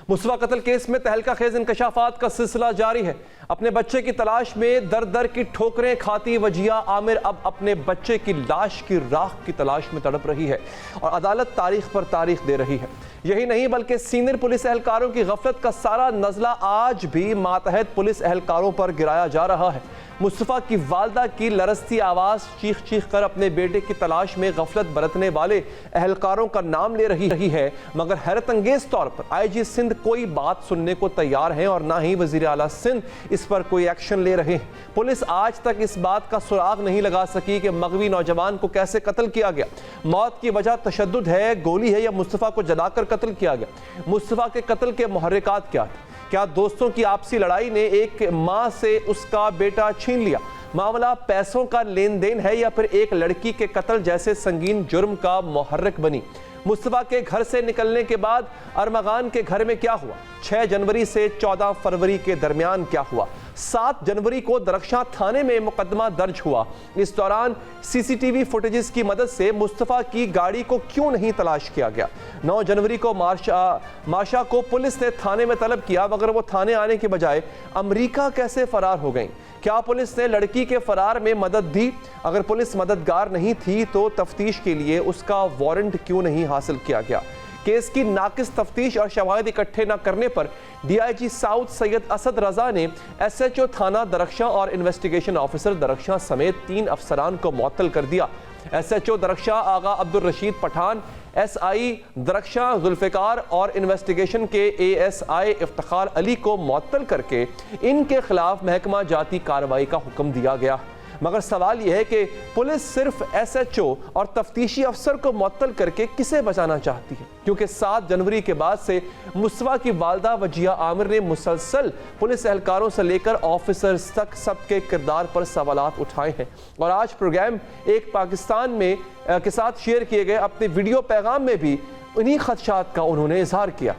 मुस्तफा कत्ल केस में तहलका खेज इंकशाफात का सिलसिला जारी है। अपने बच्चे की तलाश में दर दर की ठोकरें खाती वजिया आमिर अब अपने बच्चे की लाश की राख की तलाश में तड़प रही है और अदालत तारीख पर तारीख दे रही है। यही नहीं बल्कि सीनियर पुलिस एहलकारों की गफलत का सारा नजला आज भी मातहत पुलिस एहलकारों पर गिराया जा रहा है। मुस्तफा की वालदा की लरसती आवाज चीख चीख कर अपने बेटे की तलाश में गफलत बरतने वाले एहलकारों का नाम ले रही है, मगर हैरत अंगेज तौर पर आईजी सिंध कोई बात सुनने को तैयार है और ना ही वजीर आला सिंध इस पर कोई एक्शन ले रहे हैं। पुलिस आज तक इस बात का सुराग नहीं लगा सकी कि मगवी नौजवान को कैसे कत्ल किया गया। मौत की वजह तशद्दुद है, गोली है या मुस्तफा को जलाकर कत्ल किया गया। मुस्तफा के कत्ल के मुहर्रिकात क्या थे? क्या दोस्तों की आपसी लड़ाई ने एक मां से उसका बेटा छीन लिया? मामला पैसों का लेन देन है या फिर एक लड़की के कत्ल जैसे संगीन जुर्म का मुहर्रिक बनी? मुस्तफा के घर से निकलने के बाद अरमगान के घर में क्या हुआ? 6 जनवरी से 14 फरवरी के दरमियान क्या हुआ? 7 जनवरी को दरख्शां थाने में मुकदमा दर्ज हुआ। इस दौरान सीसीटीवी फुटेजेस की मदद से मुस्तफा की गाड़ी को क्यों नहीं तलाश किया गया? 9 जनवरी को माशा को पुलिस ने थाने में तलब किया, मगर वो थाने आने के बजाय अमेरिका कैसे फरार हो गई? क्या पुलिस ने लड़की के फरार में मदद दी? अगर पुलिस मददगार नहीं थी तो तफ्तीश के लिए उसका वारंट क्यों नहीं हासिल किया गया? केस की नाकिस तफ्तीश और शवाहिद इकट्ठे न करने पर डीआईजी साउथ सैयद असद रजा ने एसएचओ थाना दरख्शां और इन्वेस्टिगेशन ऑफिसर दरख्शां समेत 3 अफसरान को मुअत्तल कर दिया। एसएचओ दरख्शां आगा अब्दुल रशीद पठान, एसआई दरख्शां जुल्फिकार और इन्वेस्टिगेशन के एएसआई इफ्तिखार अली को मुअत्तल करके इनके खिलाफ महकमा जाती कार्रवाई का हुक्म दिया गया। मगर सवाल यह है कि पुलिस सिर्फ एसएचओ और तफ्तीशी अफसर को मुअत्तल करके किसे बचाना चाहती है? क्योंकि 7 जनवरी के बाद से मुस्तफा की वालदा वजिया आमिर ने मुसलसल पुलिस एहलकारों से लेकर ऑफिसर्स तक सबके किरदार पर सवालात उठाए हैं। और आज प्रोग्राम एक पाकिस्तान में के साथ शेयर किए गए अपने वीडियो पैगाम में भी उन्हीं खदशात का उन्होंने इजहार किया।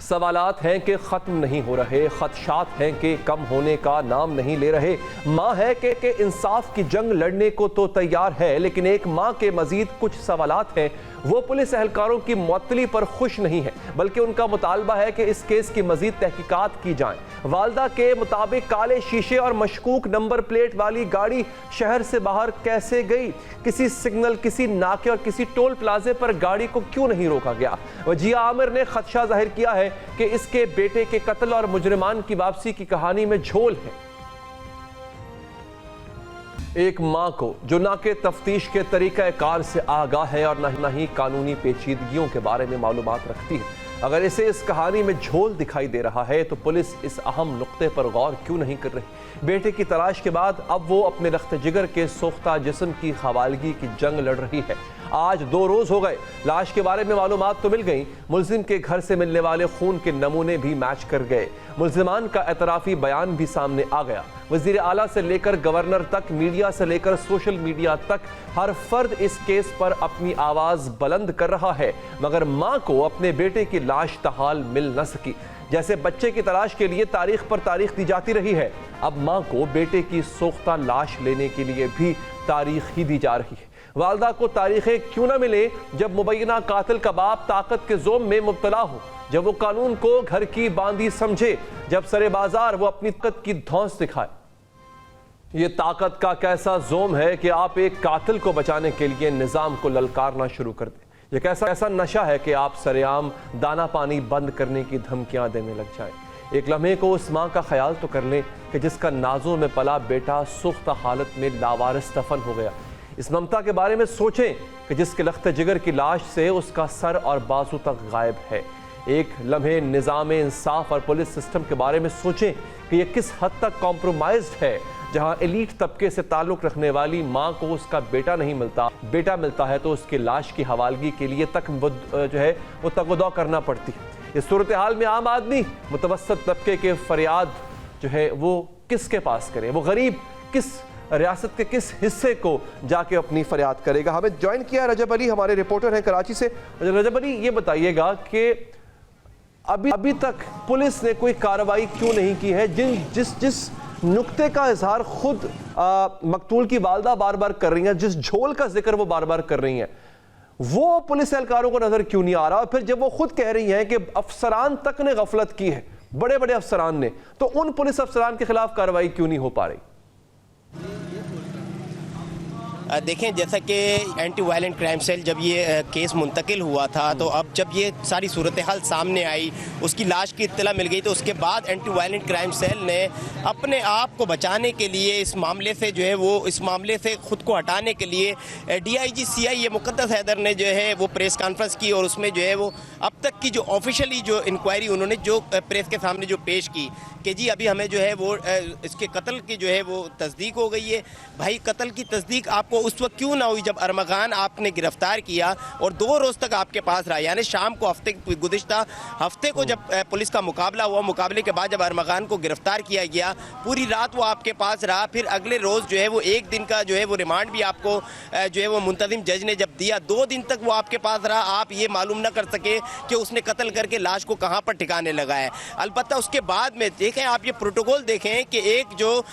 सवालात हैं कि ख़त्म नहीं हो रहे, ख़दशात हैं कि कम होने का नाम नहीं ले रहे। माँ है कि इंसाफ की जंग लड़ने को तो तैयार है, लेकिन एक माँ के मजीद कुछ सवालात हैं। वो पुलिस एहलकारों की मुअत्तली पर खुश नहीं है, बल्कि उनका मुतालबा है कि इस केस की मजीद तहकीकात की जाए। वालदा के मुताबिक काले शीशे और मशकूक नंबर प्लेट वाली गाड़ी शहर से बाहर कैसे गई? किसी सिग्नल, किसी नाके और किसी टोल प्लाजे पर गाड़ी को क्यों नहीं रोका गया? वजिया आमिर ने खदशा जाहिर किया है कि इसके बेटे के कत्ल और मुजरिमान की वापसी की कहानी में झोल है। एक मां को जो ना के तफ्तीश के तरीका कार से आगाह है और ना ही कानूनी पेचीदगियों के बारे में मालूमात रखती है, अगर इसे इस कहानी में झोल दिखाई दे रहा है तो पुलिस इस अहम नुक्ते पर गौर क्यों नहीं कर रही? बेटे की तलाश के बाद अब वो अपने रख्त जिगर के सोख्ता जिस्म की हवालगी की जंग लड़ रही है। आज 2 रोज हो गए, लाश के बारे में मालूमात तो मिल गई, मुल्जिम के घर से मिलने वाले खून के नमूने भी मैच कर गए, मुल्जिमान का एतराफी बयान भी सामने आ गया। वजीर आला से लेकर गवर्नर तक, मीडिया से लेकर सोशल मीडिया तक हर फर्द इस केस पर अपनी आवाज बुलंद कर रहा है, मगर मां को अपने बेटे की लाश तहाल मिल न सकी। जैसे बच्चे की तलाश के लिए तारीख पर तारीख दी जाती रही है, अब मां को बेटे की सोख्ता लाश लेने के लिए भी तारीख ही दी जा रही है। वालदा को तारीखें क्यों न मिले जब मुबैना कातिल का बाप ताकत के जोम में मुब्तला हो, जब वो कानून को घर की बांदी समझे, जब सरे बाजार वो अपनी ताकत की धौंस दिखाए। ये ताकत का कैसा जोम है कि आप एक कातिल को बचाने के लिए निजाम को ललकारना शुरू कर दें। ये कैसा ऐसा नशा है कि आप सरेआम दाना पानी बंद करने की धमकियां देने लग जाएं। एक लम्हे को उस मां का ख्याल तो कर लें कि जिसका नाजों में पला बेटा सुख्त हालत में लावारिस दफन हो गया। इस ममता के बारे में सोचें कि जिसके लख्त जिगर की लाश से उसका सर और बाजू तक गायब है। एक लम्हे निज़ाम इंसाफ और पुलिस सिस्टम के बारे में सोचें कि यह किस हद तक कॉम्प्रोमाइज्ड है, जहां एलीट तबके से ताल्लुक़ रखने वाली मां को उसका बेटा नहीं मिलता, बेटा मिलता है तो उसकी लाश की हवालगी के लिए तक जो है वो तगदौ करना पड़ती है। इस सूरत हाल में आम आदमी मुतवस्सत तबके के फरियाद जो है वो किसके पास करें? वो गरीब किस रियासत के किस हिस्से को जाके अपनी फरियाद करेगा? हमें ज्वाइन किया रजब अली, हमारे रिपोर्टर हैं कराची से। रजब अली, ये बताइएगा कि अभी तक पुलिस ने कोई कार्रवाई क्यों नहीं की है? जिस नुक्ते का इजहार खुद मकतूल की वालदा बार बार कर रही हैं, जिस झोल का जिक्र वो बार बार कर रही हैं, वो पुलिस एहलकारों को नजर क्यों नहीं आ रहा? और फिर जब वो खुद कह रही हैं कि अफसरान तक ने गफलत की है, बड़े बड़े अफसरान ने, तो उन पुलिस अफसरान के खिलाफ कार्रवाई क्यों नहीं हो पा रही? देखें, जैसा कि एंटी वायलेंट क्राइम सेल जब ये केस मुंतकिल हुआ था, तो अब जब ये सारी सूरत हाल सामने आई, उसकी लाश की इत्तला मिल गई, तो उसके बाद एंटी वायलेंट क्राइम सेल ने अपने आप को बचाने के लिए इस मामले से जो है वो इस मामले से खुद को हटाने के लिए DIG CI ये मुक़द्दस हैदर ने जो है वो प्रेस कॉन्फ्रेंस की, और उसमें जो है वो अब तक की जो ऑफिशियली जो इंक्वायरी उन्होंने जो प्रेस के सामने जो पेश की कि जी अभी हमें जो है वो इसके कत्ल की जो है वो तस्दीक हो गई है। भाई, कत्ल की तस्दीक आपको उस वक्त क्यों ना हुई जब अरमगान आपने गिरफ्तार किया और 2 रोज़ तक आपके पास रहा, यानी शाम को गुज़िश्ता हफ्ते को जब पुलिस का मुकाबला हुआ, मुकाबले के बाद जब अरमगान को गिरफ्तार किया गया, पूरी रात वो आपके पास रहा, फिर अगले रोज़ जो है वो 1 दिन का जो है वो रिमांड भी आपको जो है वो मुंतजिम जज ने जब दिया, 2 दिन तक वो आपके पास रहा, आप ये मालूम ना कर सके कि उसने कत्ल करके लाश को कहाँ पर ठिकाने लगा है। अलबत्ता उसके बाद में देखें, आप ये प्रोटोकॉल देखें कि एक जो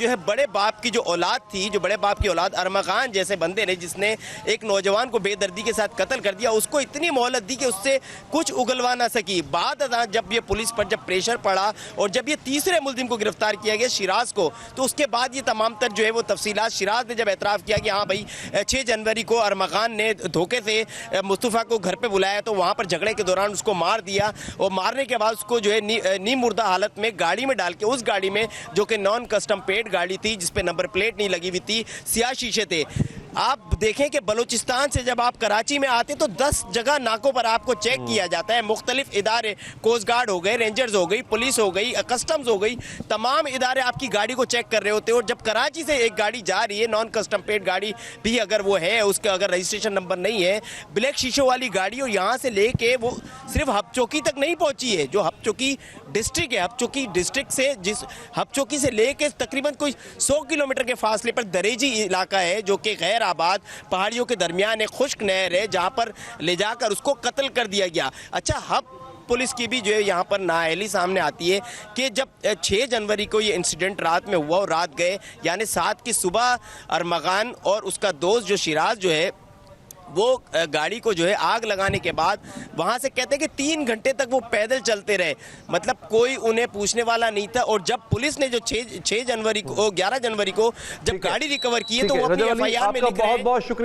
है बड़े बाप की जो औलाद थी, जो बड़े बाप की औलाद अरमगान जैसे बंदे ने जिसने एक नौजवान को बेदर्दी के साथ कत्ल कर दिया, उसको इतनी मोहलत दी कि उससे कुछ उगलवा ना सकी। बाद जब ये पुलिस पर जब प्रेशर पड़ा और जब ये तीसरे मुल्जिम को गिरफ्तार किया गया, शिराज को, तो उसके बाद ये तमाम तर जो है वो तफसीलात शिराज ने जब एतराफ़ किया कि हाँ भाई 6 जनवरी को अरमगान ने धोखे से मुस्तफ़ा को घर पर बुलाया, तो वहाँ पर झगड़े के दौरान उसको मार दिया, और मारने के बाद उसको जो है नीम मुर्दा हालत में गाड़ी में डाल के, उस गाड़ी में जो कि नॉन कस्टम पेड गाड़ी थी, जिस पे नंबर प्लेट नहीं लगी हुई थी, सियाह शीशे थे। आप देखें कि बलूचिस्तान से जब आप कराची में आते तो 10 जगह नाकों पर आपको चेक किया जाता है। मुख्तलिफ इदारे, कोस्ट गार्ड हो गए, रेंजर्स हो गई, पुलिस हो गई, कस्टम्स हो गई, तमाम इदारे आपकी गाड़ी को चेक कर रहे होते हैं। और जब कराची से एक गाड़ी जा रही है, नॉन कस्टम पेड गाड़ी भी अगर वो है, उसका अगर रजिस्ट्रेशन नंबर नहीं है, ब्लैक शीशों वाली गाड़ी, और यहाँ से लेके वो सिर्फ हबचौकी तक नहीं पहुँची है, जो हबचौकी डिस्ट्रिक्ट है, हबचौकी डिस्ट्रिक्ट से जिस हबचौकी से लेके तकरीबन कोई 100 किलोमीटर के फासले पर दरेजी इलाका है, जो कि गैर आबाद पहाड़ियों के दरमियान एक खुश्क नहर है, जहां पर ले जाकर उसको कत्ल कर दिया गया। अच्छा, हब पुलिस की भी जो है यहाँ पर नाअहली सामने आती है कि जब 6 जनवरी को ये इंसिडेंट रात में हुआ और रात गए, यानी 7 की सुबह अरमगान और उसका दोस्त जो शिराज जो है वो गाड़ी को जो है आग लगाने के बाद वहाँ से कहते हैं कि 3 घंटे तक वो पैदल चलते रहे, मतलब कोई उन्हें पूछने वाला नहीं था। और जब पुलिस ने जो 11 जनवरी को जब गाड़ी रिकवर की है, तो वो अपनी FIR में लिख रहे हैं। बहुत बहुत शुक्रिया।